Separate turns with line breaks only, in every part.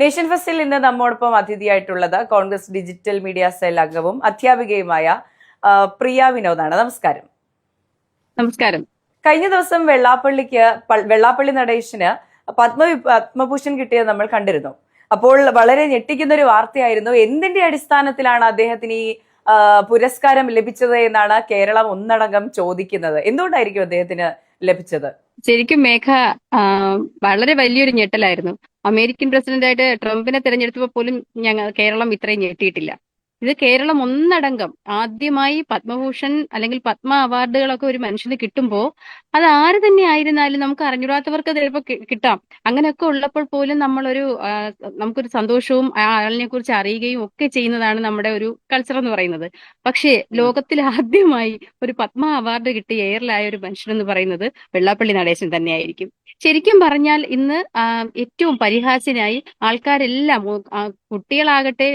Nation ഫസ്റ്റിൽ ഇന്ന് നമ്മോടൊപ്പം അതിഥിയായിട്ടുള്ളത് കോൺഗ്രസ് ഡിജിറ്റൽ മീഡിയ സെൽ അംഗവും അധ്യാപികയുമായ പ്രിയ വിനോദാണ്. നമസ്കാരം.
നമസ്കാരം.
കഴിഞ്ഞ ദിവസം വെള്ളാപ്പള്ളി നടേശന് പത്മഭൂഷൺ കിട്ടിയത് നമ്മൾ കണ്ടിരുന്നു. അപ്പോൾ വളരെ ഞെട്ടിക്കുന്ന ഒരു വാർത്തയായിരുന്നു. എന്തിന്റെ അടിസ്ഥാനത്തിലാണ് അദ്ദേഹത്തിന് ഈ പുരസ്കാരം ലഭിച്ചത് എന്നാണ് കേരളം ഒന്നടങ്കം ചോദിക്കുന്നത്. എന്തുകൊണ്ടായിരിക്കും അദ്ദേഹത്തിന് ലഭിച്ചത്?
ശരിക്കും മേഘ, വളരെ വലിയൊരു ഞെട്ടലായിരുന്നു. അമേരിക്കൻ പ്രസിഡന്റായിട്ട് ട്രംപിനെ തെരഞ്ഞെടുത്തപ്പോൾ പോലും കേരളം ഇത്രയും ഞെട്ടിയിട്ടില്ല. ഇത് കേരളം ഒന്നടങ്കം ആദ്യമായി പത്മഭൂഷൺ അല്ലെങ്കിൽ പത്മ അവാർഡുകളൊക്കെ ഒരു മനുഷ്യന് കിട്ടുമ്പോൾ അത് ആര് തന്നെ ആയിരുന്നാലും നമുക്ക് അറിഞ്ഞൂടാത്തവർക്ക് ചിലപ്പോൾ കിട്ടാം. അങ്ങനെയൊക്കെ ഉള്ളപ്പോൾ പോലും നമുക്കൊരു സന്തോഷവും ആ ആളിനെ കുറിച്ച് അറിയുകയും ഒക്കെ ചെയ്യുന്നതാണ് നമ്മുടെ ഒരു കൾച്ചർ എന്ന് പറയുന്നത്. പക്ഷേ ലോകത്തിൽ ആദ്യമായി ഒരു പത്മ അവാർഡ് കിട്ടി എയറിലായ ഒരു മനുഷ്യൻ എന്ന് പറയുന്നത് വെള്ളാപ്പള്ളി നടേശൻ തന്നെയായിരിക്കും. ശരിക്കും പറഞ്ഞാൽ ഇന്ന് ഏറ്റവും പരിഹാസ്യനായി ആൾക്കാരെല്ലാം, കുട്ടികളാകട്ടെ,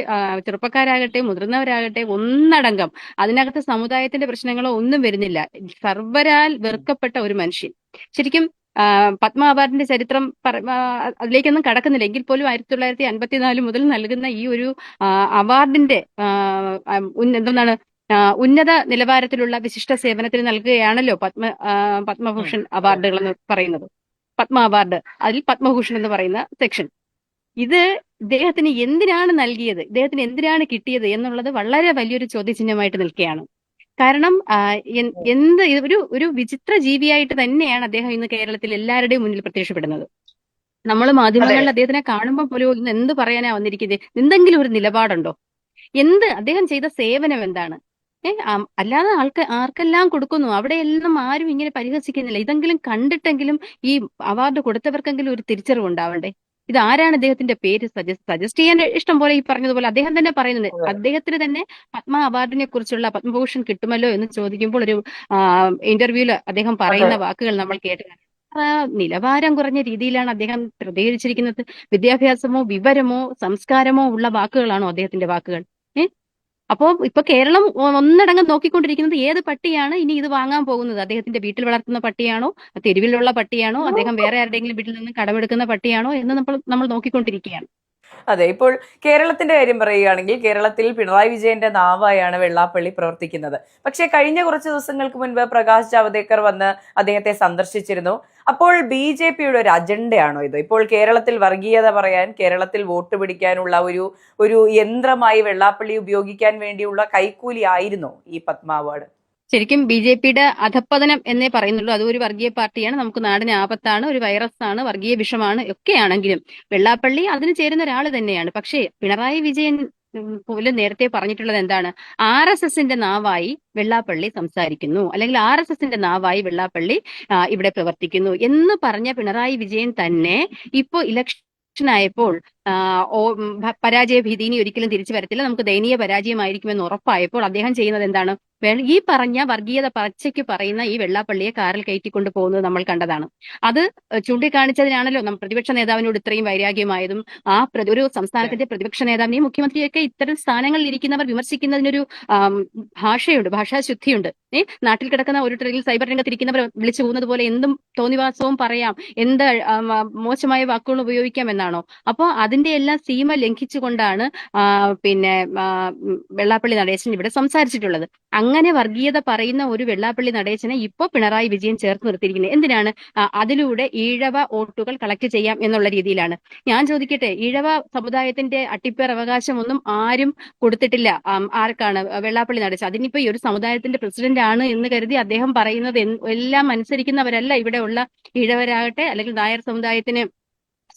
ചെറുപ്പക്കാരാകട്ടെ, മുതിർന്നവരാകട്ടെ, ഒന്നടങ്കം അതിനകത്ത് സമുദായത്തിന്റെ പ്രശ്നങ്ങളോ ഒന്നും വരുന്നില്ല. സർവരാൽ വെറുക്കപ്പെട്ട ഒരു മനുഷ്യൻ. ശരിക്കും പത്മ അവാർഡിന്റെ ചരിത്രം അതിലേക്കൊന്നും കടക്കുന്നില്ല എങ്കിൽ പോലും 1954 മുതൽ നൽകുന്ന ഈ ഒരു അവാർഡിന്റെ എന്താണ് ഉന്നത നിലവാരത്തിലുള്ള വിശിഷ്ട സേവനത്തിന് നൽകുകയാണല്ലോ പത്മഭൂഷൺ അവാർഡുകൾ എന്ന് പറയുന്നത്. പത്മ അവാർഡ്, അതിൽ പത്മഭൂഷൺ എന്ന് പറയുന്ന സെക്ഷൻ. ഇത് ഇദ്ദേഹത്തിന് എന്തിനാണ് നൽകിയത്, ഇദ്ദേഹത്തിന് എന്തിനാണ് കിട്ടിയത് എന്നുള്ളത് വളരെ വലിയൊരു ചോദ്യചിഹ്നമായിട്ട് നിൽക്കുകയാണ്. കാരണം ഒരു വിചിത്ര ജീവിയായിട്ട് തന്നെയാണ് അദ്ദേഹം ഇന്ന് കേരളത്തിൽ എല്ലാവരുടെയും മുന്നിൽ പ്രത്യക്ഷപ്പെടുന്നത്. നമ്മൾ മാധ്യമങ്ങളിൽ അദ്ദേഹത്തിനെ കാണുമ്പോൾ പോലും ഇന്ന് എന്ത് പറയാനാ വന്നിരിക്കുന്നത്, എന്തെങ്കിലും ഒരു നിലപാടുണ്ടോ, അദ്ദേഹം ചെയ്ത സേവനം എന്താണ്? അല്ലാതെ ആർക്കെല്ലാം കൊടുക്കുന്നു, അവിടെയെല്ലാം ആരും ഇങ്ങനെ പരിഹസിക്കുന്നില്ല. ഇതെങ്കിലും കണ്ടിട്ടെങ്കിലും ഈ അവാർഡ് കൊടുത്തവർക്കെങ്കിലും ഒരു തിരിച്ചറിവ് ഉണ്ടാവണ്ടേ? ഇത് ആരാണ് ഇദ്ദേഹത്തിന്റെ പേര് സജസ്റ്റ് ചെയ്യാൻ ഇഷ്ടം പോലെ ഈ പറഞ്ഞതുപോലെ അദ്ദേഹം തന്നെ പറയുന്നുണ്ട്. അദ്ദേഹത്തിന് തന്നെ പത്മ അവാർഡിനെ കുറിച്ചുള്ള പത്മഭൂഷൺ കിട്ടുമല്ലോ എന്ന് ചോദിക്കുമ്പോൾ ഒരു ഇന്റർവ്യൂല് അദ്ദേഹം പറയുന്ന വാക്കുകൾ നമ്മൾ കേട്ടു. നിലവാരം കുറഞ്ഞ രീതിയിലാണ് അദ്ദേഹം പ്രതികരിച്ചിരിക്കുന്നത്. വിദ്യാഭ്യാസമോ വിവരമോ സംസ്കാരമോ ഉള്ള വാക്കുകളാണോ അദ്ദേഹത്തിന്റെ വാക്കുകൾ? അപ്പോ ഇപ്പൊ കേരളം ഒന്നടങ്കം നോക്കിക്കൊണ്ടിരിക്കുന്നത് ഏത് പട്ടിയാണ് ഇനി ഇത് വാങ്ങാൻ പോകുന്നത്. അദ്ദേഹത്തിന്റെ വീട്ടിൽ വളർത്തുന്ന പട്ടിയാണോ, തെരുവിലുള്ള പട്ടിയാണോ, അദ്ദേഹം വേറെ ആരുടെയെങ്കിലും വീട്ടിൽ നിന്ന് കടമെടുക്കുന്ന പട്ടിയാണോ എന്ന് നമ്മൾ നോക്കിക്കൊണ്ടിരിക്കുകയാണ്.
അതെ, ഇപ്പോൾ കേരളത്തിന്റെ കാര്യം പറയുകയാണെങ്കിൽ കേരളത്തിൽ പിണറായി വിജയന്റെ നാവായാണ് വെള്ളാപ്പള്ളി പ്രവർത്തിക്കുന്നത്. പക്ഷേ കഴിഞ്ഞ കുറച്ച് ദിവസങ്ങൾക്ക് മുൻപ് പ്രകാശ് ജാവദേക്കർ വന്ന് അദ്ദേഹത്തെ സന്ദർശിച്ചിരുന്നു. അപ്പോൾ BJPയുടെ ഒരു അജണ്ടയാണോ ഇത്? ഇപ്പോൾ കേരളത്തിൽ വർഗീയത പറയാൻ, കേരളത്തിൽ വോട്ട് പിടിക്കാനുള്ള ഒരു യന്ത്രമായി വെള്ളാപ്പള്ളി ഉപയോഗിക്കാൻ വേണ്ടിയുള്ള കൈക്കൂലി ആയിരുന്നോ ഈ പത്മ അവാർഡ്?
ശരിക്കും BJPയുടെ അധപ്പതനം എന്നേ പറയുന്നുള്ളൂ. അത് ഒരു വർഗീയ പാർട്ടിയാണ്, നമുക്ക് നാടിന് ആപത്താണ്, ഒരു വൈറസ് ആണ്, വർഗീയ വിഷമാണ്, ഒക്കെയാണെങ്കിലും വെള്ളാപ്പള്ളി അതിന് ചേരുന്ന ഒരാൾ തന്നെയാണ്. പക്ഷേ പിണറായി വിജയൻ പോലും നേരത്തെ പറഞ്ഞിട്ടുള്ളത് എന്താണ്? RSSന്റെ നാവായി വെള്ളാപ്പള്ളി സംസാരിക്കുന്നു, അല്ലെങ്കിൽ RSSന്റെ നാവായി വെള്ളാപ്പള്ളി ഇവിടെ പ്രവർത്തിക്കുന്നു എന്ന് പറഞ്ഞ പിണറായി വിജയൻ തന്നെ ഇപ്പോ ഇലക്ഷനായപ്പോൾ പരാജയ ഭീതി ഇനി ഒരിക്കലും തിരിച്ചു വരത്തില്ല, നമുക്ക് ദയനീയ പരാജയമായിരിക്കുമെന്ന് ഉറപ്പായപ്പോൾ അദ്ദേഹം ചെയ്യുന്നത് എന്താണ്? ഈ പറഞ്ഞ വർഗീയത പച്ചയ്ക്ക് പറയുന്ന ഈ വെള്ളാപ്പള്ളിയെ കാറിൽ കയറ്റിക്കൊണ്ട് പോകുന്നത് നമ്മൾ കണ്ടതാണ്. അത് ചൂണ്ടിക്കാണിച്ചതിനാണല്ലോ പ്രതിപക്ഷ നേതാവിനോട് ഇത്രയും വൈരാഗ്യമായതും ഒരു സംസ്ഥാനത്തിന്റെ പ്രതിപക്ഷ നേതാവിനെയും മുഖ്യമന്ത്രിയൊക്കെ ഇത്തരം സ്ഥാനങ്ങളിൽ ഇരിക്കുന്നവർ വിമർശിക്കുന്നതിനൊരു ഭാഷയുണ്ട്, ഭാഷാശുദ്ധിയുണ്ട്. നാട്ടിൽ കിടക്കുന്ന ഒരു ട്രെയിനിൽ സൈബർ രംഗത്തിരിക്കുന്നവർ വിളിച്ചു പോകുന്നത് പോലെ എന്തും തോന്നിവാസവും പറയാം, എന്ത് മോശമായ വാക്കുകൾ ഉപയോഗിക്കാം എന്നാണോ? അപ്പോൾ അതിന്റെ എല്ലാം സീമ ലംഘിച്ചുകൊണ്ടാണ് വെള്ളാപ്പള്ളി നടേശൻ ഇവിടെ സംസാരിച്ചിട്ടുള്ളത്. അങ്ങനെ വർഗീയത പറയുന്ന ഒരു വെള്ളാപ്പള്ളി നടേശനെ ഇപ്പോ പിണറായി വിജയൻ ചേർത്ത് നിർത്തിയിരിക്കുന്നത് എന്തിനാണ്? അതിലൂടെ ഈഴവ വോട്ടുകൾ കളക്ട് ചെയ്യാം എന്നുള്ള രീതിയിലാണ്. ഞാൻ ചോദിക്കട്ടെ, ഈഴവ സമുദായത്തിന്റെ അട്ടിപ്പേർ അവകാശം ഒന്നും ആരും കൊടുത്തിട്ടില്ല. ആർക്കാണ്? വെള്ളാപ്പള്ളി നടേശൻ. അതിനിപ്പോ ഈ ഒരു സമുദായത്തിന്റെ പ്രസിഡന്റ് ആണ് എന്ന് കരുതി അദ്ദേഹം പറയുന്നത് എല്ലാം അനുസരിക്കുന്നവരല്ല ഇവിടെ ഉള്ള ഈഴവരാകട്ടെ, അല്ലെങ്കിൽ നായർ സമുദായത്തിന്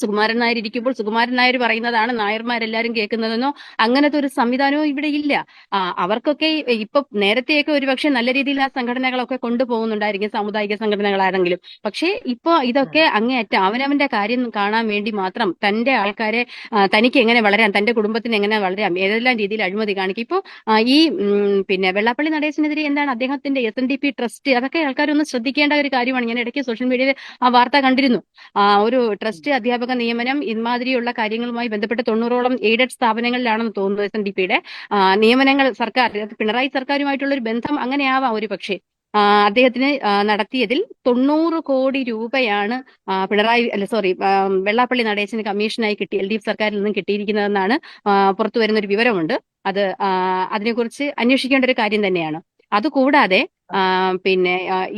സുകുമാരൻ നായർ ഇരിക്കുമ്പോൾ സുകുമാരൻ നായർ പറയുന്നതാണ് നായർമാരെല്ലാരും കേൾക്കുന്നതെന്നോ അങ്ങനത്തെ ഒരു സംവിധാനവും ഇവിടെ ഇല്ല. അവർക്കൊക്കെ ഇപ്പൊ നേരത്തെയൊക്കെ ഒരുപക്ഷെ നല്ല രീതിയിൽ ആ സംഘടനകളൊക്കെ കൊണ്ടുപോകുന്നുണ്ടായിരിക്കും, സാമുദായിക സംഘടനകളാണെങ്കിലും. പക്ഷേ ഇപ്പൊ ഇതൊക്കെ അങ്ങേയറ്റം അവനവന്റെ കാര്യം കാണാൻ വേണ്ടി മാത്രം, തന്റെ ആൾക്കാരെ തനിക്ക് എങ്ങനെ വളരാം, തന്റെ കുടുംബത്തിന് എങ്ങനെ വളരാം, ഏതെല്ലാം രീതിയിൽ അഴിമതി കാണിക്കും. ഇപ്പോ ഈ വെള്ളാപ്പള്ളി നടേശനെതിരെ എന്താണ് അദ്ദേഹത്തിന്റെ SNDP ട്രസ്റ്റ്, അതൊക്കെ ആൾക്കാരൊന്ന് ശ്രദ്ധിക്കേണ്ട ഒരു കാര്യമാണ്. ഞാൻ ഇടയ്ക്ക് സോഷ്യൽ മീഡിയയിൽ ആ വാർത്ത കണ്ടിരുന്നു. ഒരു ട്രസ്റ്റ് അധ്യാപക നിയമനം ഇമാതിരിയുള്ള കാര്യങ്ങളുമായി ബന്ധപ്പെട്ട് 90ഓളം എയ്ഡഡ് സ്ഥാപനങ്ങളിലാണെന്ന് തോന്നുന്നു SNDPയുടെ നിയമനങ്ങൾ. സർക്കാർ, പിണറായി സർക്കാരുമായിട്ടുള്ള ഒരു ബന്ധം അങ്ങനെയാവാം ഒരു പക്ഷേ. അദ്ദേഹത്തിന് നടത്തിയതിൽ 90 കോടി രൂപയാണ് വെള്ളാപ്പള്ളി നടേശന് കമ്മീഷനായി കിട്ടി LDF സർക്കാരിൽ നിന്നും കിട്ടിയിരിക്കുന്നതെന്നാണ് പുറത്തു വരുന്ന ഒരു വിവരമുണ്ട്. അത് അതിനെക്കുറിച്ച് അന്വേഷിക്കേണ്ട ഒരു കാര്യം തന്നെയാണ്. അതുകൂടാതെ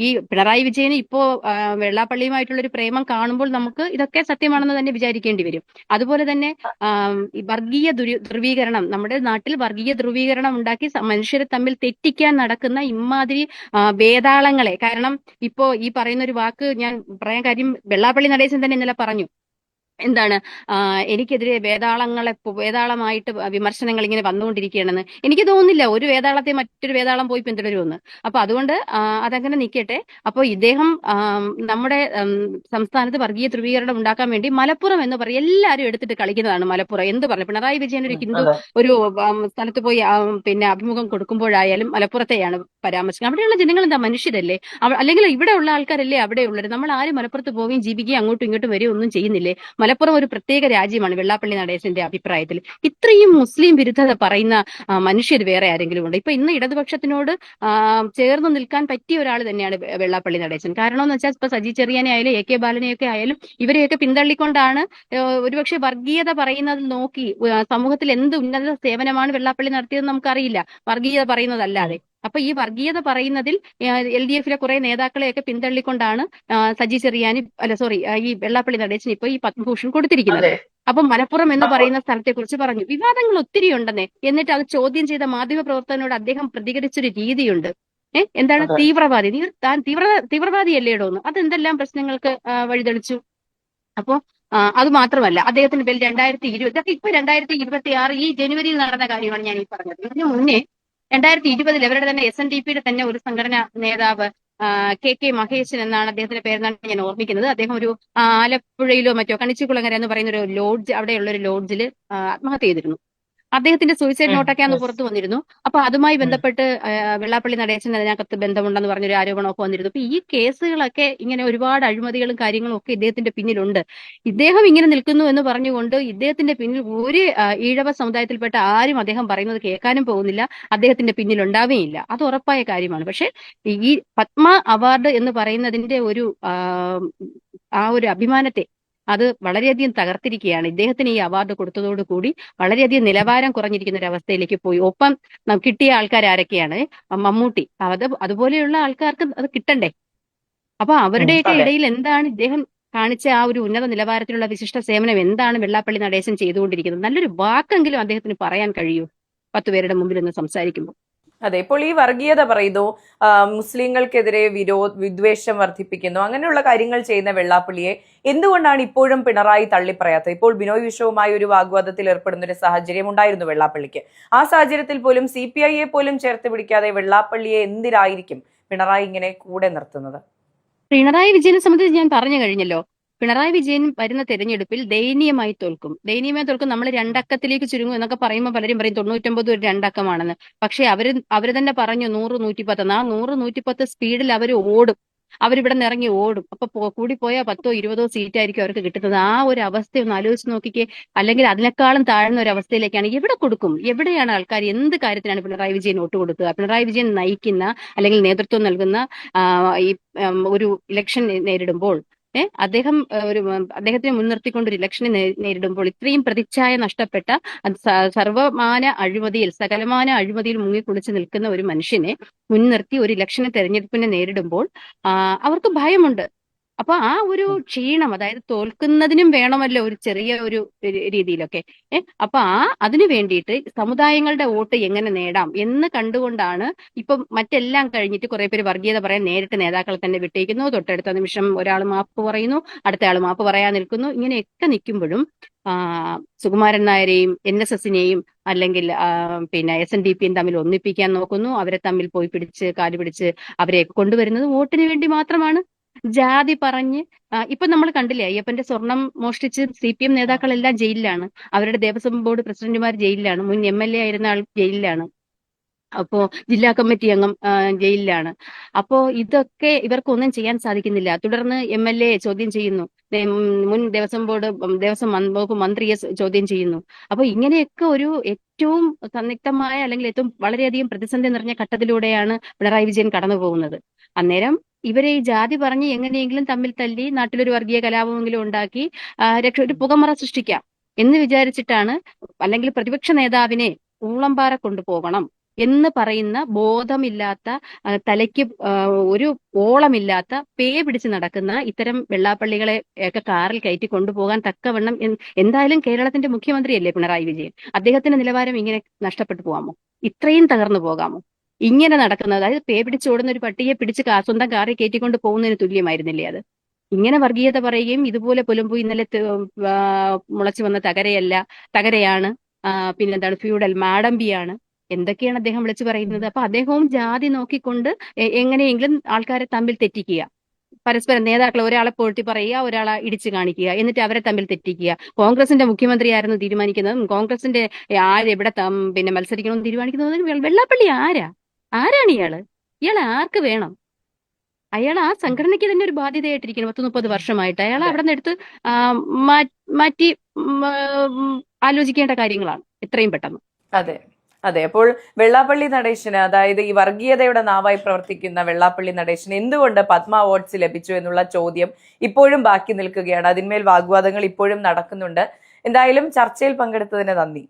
ഈ പിണറായി വിജയന് ഇപ്പോ വെള്ളാപ്പള്ളിയുമായിട്ടുള്ള ഒരു പ്രേമം കാണുമ്പോൾ നമുക്ക് ഇതൊക്കെ സത്യമാണെന്ന് തന്നെ വിചാരിക്കേണ്ടി വരും. അതുപോലെ തന്നെ ഈ വർഗീയ ധ്രുവീകരണം, നമ്മുടെ നാട്ടിൽ വർഗീയ ധ്രുവീകരണം ഉണ്ടാക്കി മനുഷ്യരെ തമ്മിൽ തെറ്റിക്കാൻ നടക്കുന്ന ഇമാതിരി വേതാളങ്ങളെ, കാരണം ഇപ്പോ ഈ പറയുന്ന ഒരു വാക്ക് ഞാൻ പറയാൻ കാര്യം, വെള്ളാപ്പള്ളി നടേശൻ തന്നെ ഇന്നലെ പറഞ്ഞു, എന്താണ് എനിക്കെതിരെ വേതാളമായിട്ട് വിമർശനങ്ങൾ ഇങ്ങനെ വന്നുകൊണ്ടിരിക്കുകയാണെന്ന്. എനിക്ക് തോന്നുന്നില്ല ഒരു വേതാളത്തെ മറ്റൊരു വേതാളം പോയി പിന്തുടരുമെന്ന്. അപ്പൊ അതുകൊണ്ട് അതങ്ങനെ നിൽക്കട്ടെ. അപ്പോൾ ഇദ്ദേഹം നമ്മുടെ സംസ്ഥാനത്ത് വർഗീയ ധ്രുവീകരണം ഉണ്ടാക്കാൻ വേണ്ടി മലപ്പുറം എന്ന് പറയും എല്ലാവരും എടുത്തിട്ട് കളിക്കുന്നതാണ്. മലപ്പുറം എന്ത് പറഞ്ഞു, പിണറായി വിജയൻ ഒരു ഹിന്ദു ഒരു സ്ഥലത്ത് പോയി അഭിമുഖം കൊടുക്കുമ്പോഴായാലും മലപ്പുറത്തെയാണ് പരാമർശിക്കുന്നത്. അവിടെയുള്ള ജനങ്ങൾ എന്താ, മനുഷ്യരല്ലേ? അല്ലെങ്കിൽ ഇവിടെ ഉള്ള ആൾക്കാരല്ലേ അവിടെ ഉള്ളത്? നമ്മൾ ആരും മലപ്പുറത്ത് പോവുകയും ജീവിക്കുകയും അങ്ങോട്ടും ഇങ്ങോട്ടും വരികയും ഒന്നും ചെയ്യുന്നില്ലേ? മലപ്പുറം ഒരു പ്രത്യേക രാജ്യമാണ് വെള്ളാപ്പള്ളി നടേശന്റെ അഭിപ്രായത്തിൽ. ഇത്രയും മുസ്ലിം വിരുദ്ധത പറയുന്ന മനുഷ്യർ വേറെ ആരെങ്കിലും ഉണ്ട്? ഇപ്പൊ ഇന്ന് ഇടതുപക്ഷത്തിനോട് ചേർന്ന് നിൽക്കാൻ പറ്റിയ ഒരാൾ തന്നെയാണ് വെള്ളാപ്പള്ളി നടേശൻ. കാരണം എന്ന് വെച്ചാൽ ഇപ്പൊ സജി ചെറിയാനെ ആയാലും AK ബാലനെയൊക്കെ ആയാലും ഇവരെയൊക്കെ പിന്തള്ളിക്കൊണ്ടാണ് ഒരുപക്ഷെ വർഗീയത പറയുന്നത് നോക്കി സമൂഹത്തിൽ എന്ത് ഉന്നത സേവനമാണ് വെള്ളാപ്പള്ളി നടത്തിയതെന്ന് നമുക്കറിയില്ല, വർഗീയത പറയുന്നതല്ലാതെ. അപ്പൊ ഈ വർഗീയത പറയുന്നതിൽ LDF കുറെ നേതാക്കളെയൊക്കെ പിന്തള്ളിക്കൊണ്ടാണ് സജി ചെറിയാനി ഈ വെള്ളാപ്പള്ളി നടേശൻ ഇപ്പൊ ഈ പത്മഭൂഷൺ കൊടുത്തിരിക്കുന്നത്. അപ്പൊ മലപ്പുറം എന്ന് പറയുന്ന സ്ഥലത്തെ കുറിച്ച് പറഞ്ഞു. വിവാദങ്ങൾ ഒത്തിരി ഉണ്ടെന്നേ. എന്നിട്ട് അത് ചോദ്യം ചെയ്ത മാധ്യമ പ്രവർത്തകനോട് അദ്ദേഹം പ്രതികരിച്ചൊരു രീതിയുണ്ട്. എന്താണ് തീവ്രവാദി, താൻ തീവ്രവാദിയല്ലേടോ എന്ന്. അതെന്തെല്ലാം പ്രശ്നങ്ങൾക്ക് വഴിതെളിച്ചു. അപ്പോ അത് മാത്രമല്ല, അദ്ദേഹത്തിന്റെ പേരിൽ 2020 ഇപ്പൊ 2026 ഈ ജനുവരിയിൽ നടന്ന കാര്യമാണ് ഞാൻ ഈ പറഞ്ഞത്. ഇതിനു മുന്നേ 2020 അവരുടെ തന്നെ SNDPയുടെ തന്നെ ഒരു സംഘടനാ നേതാവ് KK മഹേശൻ എന്നാണ് അദ്ദേഹത്തിന്റെ പേരെന്നാണ് ഞാൻ ഓർമ്മിക്കുന്നത്. അദ്ദേഹം ഒരു ആലപ്പുഴയിലോ മറ്റോ കണിച്ചിക്കുളങ്ങര എന്ന് പറയുന്ന ഒരു ലോഡ്ജ്, അവിടെയുള്ള ഒരു ലോഡ്ജിൽ ആത്മഹത്യ ചെയ്തിരുന്നു. അദ്ദേഹത്തിന്റെ സൂയിസൈഡ് നോട്ടൊക്കെ അന്ന് പുറത്തു വന്നിരുന്നു. അപ്പൊ അതുമായി ബന്ധപ്പെട്ട് വെള്ളാപ്പള്ളി നടേശൻ അതിനകത്ത് ബന്ധമുണ്ടെന്ന് പറഞ്ഞൊരു ആരോപണമൊക്കെ വന്നിരുന്നു. അപ്പൊ ഈ കേസുകളൊക്കെ ഇങ്ങനെ ഒരുപാട് അഴിമതികളും കാര്യങ്ങളും ഒക്കെ ഇദ്ദേഹത്തിന്റെ പിന്നിലുണ്ട്. ഇദ്ദേഹം ഇങ്ങനെ നിൽക്കുന്നു എന്ന് പറഞ്ഞുകൊണ്ട് ഇദ്ദേഹത്തിന്റെ പിന്നിൽ ഒരു ഈഴവ സമുദായത്തിൽപ്പെട്ട ആരും അദ്ദേഹം പറയുന്നത് കേൾക്കാനും പോകുന്നില്ല, അദ്ദേഹത്തിന്റെ പിന്നിൽ ഉണ്ടാവുകയില്ല. അത് ഉറപ്പായ കാര്യമാണ്. പക്ഷെ ഈ പത്മ അവാർഡ് എന്ന് പറയുന്നതിന്റെ ഒരു അഭിമാനത്തെ അത് വളരെയധികം തകർത്തിരിക്കുകയാണ്. ഇദ്ദേഹത്തിന് ഈ അവാർഡ് കൊടുത്തതോടുകൂടി വളരെയധികം നിലവാരം കുറഞ്ഞിരിക്കുന്ന ഒരു അവസ്ഥയിലേക്ക് പോയി. ഒപ്പം കിട്ടിയ ആൾക്കാർ ആരൊക്കെയാണ്? മമ്മൂട്ടി, അതുപോലെയുള്ള ആൾക്കാർക്ക് അത് കിട്ടണ്ടേ? അപ്പൊ അവരുടെയൊക്കെ ഇടയിൽ എന്താണ് ഇദ്ദേഹം കാണിച്ച ആ ഒരു ഉന്നത നിലവാരത്തിലുള്ള വിശിഷ്ട സേവനം എന്താണ് വെള്ളാപ്പള്ളി നടേശൻ ചെയ്തുകൊണ്ടിരിക്കുന്നത്? നല്ലൊരു വാക്കെങ്കിലും അദ്ദേഹത്തിന് പറയാൻ കഴിയൂ 10 പേരുടെ മുമ്പിൽ നിന്ന് സംസാരിക്കുമ്പോൾ.
അതെ, ഇപ്പോൾ ഈ വർഗീയത പറയുന്നു, മുസ്ലിങ്ങൾക്കെതിരെ വിദ്വേഷം വർദ്ധിപ്പിക്കുന്നു, അങ്ങനെയുള്ള കാര്യങ്ങൾ ചെയ്യുന്ന വെള്ളാപ്പള്ളിയെ എന്തുകൊണ്ടാണ് ഇപ്പോഴും പിണറായി തള്ളിപ്പറയാത്തത്? ഇപ്പോൾ ബിനോയ് വിശ്വവുമായി ഒരു വാഗ്വാദത്തിൽ ഏർപ്പെടുന്ന ഒരു സാഹചര്യം ഉണ്ടായിരുന്നു വെള്ളാപ്പള്ളിക്ക്. ആ സാഹചര്യത്തിൽ പോലും CPI പോലും ചേർത്ത് പിടിക്കാതെ വെള്ളാപ്പള്ളിയെ എന്തിനായിരിക്കും പിണറായി ഇങ്ങനെ കൂടെ നിർത്തുന്നത്?
പിണറായി വിജയനെ സംബന്ധിച്ച് ഞാൻ പറഞ്ഞു കഴിഞ്ഞല്ലോ. പിണറായി വിജയൻ വരുന്ന തെരഞ്ഞെടുപ്പിൽ ദയനീയമായി തോൽക്കും. നമ്മൾ 2 അക്കത്തിലേക്ക് ചുരുങ്ങും എന്നൊക്കെ പറയുമ്പോൾ പലരും പറയും 99 ഒരു 2 അക്കമാണെന്ന്. പക്ഷെ അവര് തന്നെ പറഞ്ഞു 100 110. ആ 100 110 സ്പീഡിൽ അവർ ഓടും. അവരിവിടെ നിന്ന് ഇറങ്ങി ഓടും. അപ്പൊ കൂടിപ്പോയാൽ 10 20 സീറ്റായിരിക്കും അവർക്ക് കിട്ടുന്നത്. ആ ഒരു അവസ്ഥ ഒന്ന് ആലോചിച്ച് നോക്കിക്കേ. അല്ലെങ്കിൽ അതിനേക്കാളും താഴ്ന്ന ഒരു അവസ്ഥയിലേക്കാണ്. എവിടെ കൊടുക്കും? എവിടെയാണ് ആൾക്കാർ എന്ത് കാര്യത്തിനാണ് പിണറായി വിജയൻ വോട്ട് കൊടുക്കുക? പിണറായി വിജയൻ നയിക്കുന്ന അല്ലെങ്കിൽ നേതൃത്വം നൽകുന്ന ഈ ഒരു ഇലക്ഷൻ നേരിടുമ്പോൾ അദ്ദേഹത്തിനെ മുൻനിർത്തിക്കൊണ്ട് ഒരു ഇലക്ഷനെ നേരിടുമ്പോൾ ഇത്രയും പ്രതിച്ഛായ നഷ്ടപ്പെട്ട സകലമാന അഴിമതിയിൽ മുങ്ങിക്കുളിച്ച് നിൽക്കുന്ന ഒരു മനുഷ്യനെ മുൻനിർത്തി ഒരു ഇലക്ഷനെ തെരഞ്ഞെടുപ്പിനെ നേരിടുമ്പോൾ അവർക്ക് ഭയമുണ്ട്. അപ്പൊ ആ ഒരു ക്ഷീണം, അതായത് തോൽക്കുന്നതിനും വേണമല്ലോ ഒരു ചെറിയ ഒരു രീതിയിലൊക്കെ. അപ്പൊ അതിനു വേണ്ടിയിട്ട് സമുദായങ്ങളുടെ വോട്ട് എങ്ങനെ നേടാം എന്ന് കണ്ടുകൊണ്ടാണ് ഇപ്പം മറ്റെല്ലാം കഴിഞ്ഞിട്ട് കുറെ പേര് വർഗീയത പറയാൻ നേരിട്ട് നേതാക്കളെ തന്നെ വിട്ടേക്കുന്നു. തൊട്ടടുത്ത നിമിഷം ഒരാൾ മാപ്പ് പറയുന്നു, അടുത്തയാൾ മാപ്പ് പറയാൻ നിൽക്കുന്നു. ഇങ്ങനെയൊക്കെ നിൽക്കുമ്പോഴും സുകുമാരൻ നായരെയും NSSനെയും അല്ലെങ്കിൽ SNDPയും തമ്മിൽ ഒന്നിപ്പിക്കാൻ നോക്കുന്നു. അവരെ തമ്മിൽ പോയി കാല് പിടിച്ച് അവരെ കൊണ്ടുവരുന്നത് വോട്ടിന് വേണ്ടി മാത്രമാണ്. ജാതി പറഞ്ഞ് ഇപ്പൊ നമ്മൾ കണ്ടില്ലേ, അയ്യപ്പന്റെ സ്വർണം മോഷ്ടിച്ച് CPM നേതാക്കളെല്ലാം ജയിലിലാണ്. അവരുടെ ദേവസ്വം ബോർഡ് പ്രസിഡന്റുമാർ ജയിലിലാണ്. മുൻ MLA ആയിരുന്ന ആൾ ജയിലിലാണ്. അപ്പോ ജില്ലാ കമ്മിറ്റി അംഗം ജയിലിലാണ്. അപ്പോ ഇതൊക്കെ ഇവർക്കൊന്നും ചെയ്യാൻ സാധിക്കുന്നില്ല. തുടർന്ന് MLA ചോദ്യം ചെയ്യുന്നു, മുൻ ദേവസ്വം വകുപ്പ് മന്ത്രിയെ ചോദ്യം ചെയ്യുന്നു. അപ്പൊ ഇങ്ങനെയൊക്കെ ഒരു ഏറ്റവും സന്നിഗ്ധമായ അല്ലെങ്കിൽ ഏറ്റവും വളരെയധികം പ്രതിസന്ധി നിറഞ്ഞ ഘട്ടത്തിലൂടെയാണ് പിണറായി വിജയൻ കടന്നു പോകുന്നത്. അന്നേരം ഇവരെ ഈ ജാതി പറഞ്ഞ് എങ്ങനെയെങ്കിലും തമ്മിൽ തല്ലി നാട്ടിലൊരു വർഗീയ കലാപമെങ്കിലും ഉണ്ടാക്കി ഒരു പുകമറ സൃഷ്ടിക്കാം എന്ന് വിചാരിച്ചിട്ടാണ്, അല്ലെങ്കിൽ പ്രതിപക്ഷ നേതാവിനെ ഊളംപാറ കൊണ്ടുപോകണം എന്ന് പറയുന്ന ബോധമില്ലാത്ത, തലയ്ക്ക് ഒരു ഓളമില്ലാത്ത, പേ പിടിച്ച് നടക്കുന്ന ഇത്തരം വെള്ളാപ്പള്ളികളെ ഒക്കെ കാറിൽ കയറ്റി കൊണ്ടുപോകാൻ തക്കവണ്ണം എന്തായാലും കേരളത്തിന്റെ മുഖ്യമന്ത്രിയല്ലേ പിണറായി വിജയൻ, അദ്ദേഹത്തിന്റെ നിലവാരം ഇങ്ങനെ നഷ്ടപ്പെട്ടു പോകാമോ? ഇത്രയും തകർന്നു പോകാമോ? ഇങ്ങനെ നടക്കുന്നത്, അതായത് പേ പിടിച്ചോടുന്ന ഒരു പട്ടിയെ പിടിച്ച് സ്വന്തം കാറിൽ കയറ്റിക്കൊണ്ട് പോകുന്നതിന് തുല്യമായിരുന്നില്ലേ അത്? ഇങ്ങനെ വർഗീയത പറയുകയും ഇതുപോലെ പുലമ്പു ഇന്നലെ മുളച്ചു വന്ന തകരയാണ്, പിന്നെന്താണ് ഫ്യൂഡൽ മാടമ്പിയാണ്, എന്തൊക്കെയാണ് അദ്ദേഹം വിളിച്ചു പറയുന്നത്. അപ്പൊ അദ്ദേഹവും ജാതി നോക്കിക്കൊണ്ട് എങ്ങനെയെങ്കിലും ആൾക്കാരെ തമ്മിൽ തെറ്റിക്കുക, പരസ്പരം നേതാക്കളെ ഒരാളെ പോഴ്ത്തി പറയുക, ഒരാളെ ഇടിച്ചു കാണിക്കുക, എന്നിട്ട് അവരെ തമ്മിൽ തെറ്റിക്കുക. കോൺഗ്രസിന്റെ മുഖ്യമന്ത്രിയായിരുന്നു തീരുമാനിക്കുന്നതും കോൺഗ്രസിന്റെ ആരെവിടെ പിന്നെ മത്സരിക്കണമെന്ന് തീരുമാനിക്കുന്നതും വെള്ളാപ്പള്ളി ആരാണ് ഇയാളെ ആർക്ക് വേണം? അയാൾ ആ സംഘടനയ്ക്ക് തന്നെ ഒരു ബാധ്യതയായിട്ടിരിക്കുന്നു. 30 വർഷമായിട്ട് അയാൾ അവിടെ നിന്ന് എടുത്ത് മാറ്റി ആലോചിക്കേണ്ട കാര്യങ്ങളാണ് എത്രയും പെട്ടെന്ന്.
അതെ അതെ. അപ്പോൾ വെള്ളാപ്പള്ളി നടേശന്, അതായത് ഈ വർഗീയതയുടെ നാവായി പ്രവർത്തിക്കുന്ന വെള്ളാപ്പള്ളി നടേശന് എന്തുകൊണ്ട് പത്മ അവാർഡ്സ് ലഭിച്ചു എന്നുള്ള ചോദ്യം ഇപ്പോഴും ബാക്കി നിൽക്കുകയാണ്. അതിന്മേൽ വാഗ്വാദങ്ങൾ ഇപ്പോഴും നടക്കുന്നുണ്ട്. എന്തായാലും ചർച്ചയിൽ പങ്കെടുത്തതിന് നന്ദി.